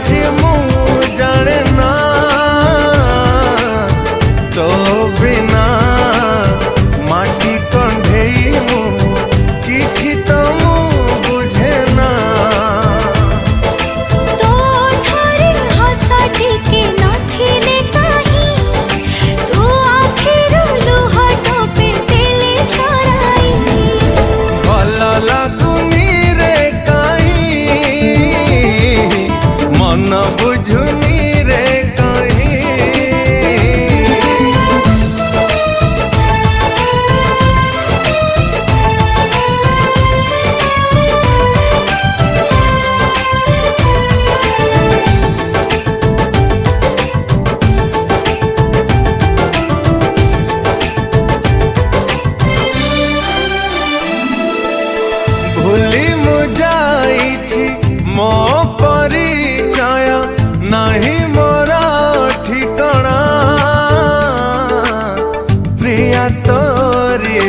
किछि मु जाने ना तो बिना माटी कंढेई मु किछि तो मु बुझे ना तो ठारे हसा टिके नथिले काहे तू आखिर लुहा टोपे देले छोराई भला लागुनी रे काहीं मन बुझुनी रे काहीं भूली मु जाइछि मो परिचय नाही मोरा ठिकाना प्रिया तोरी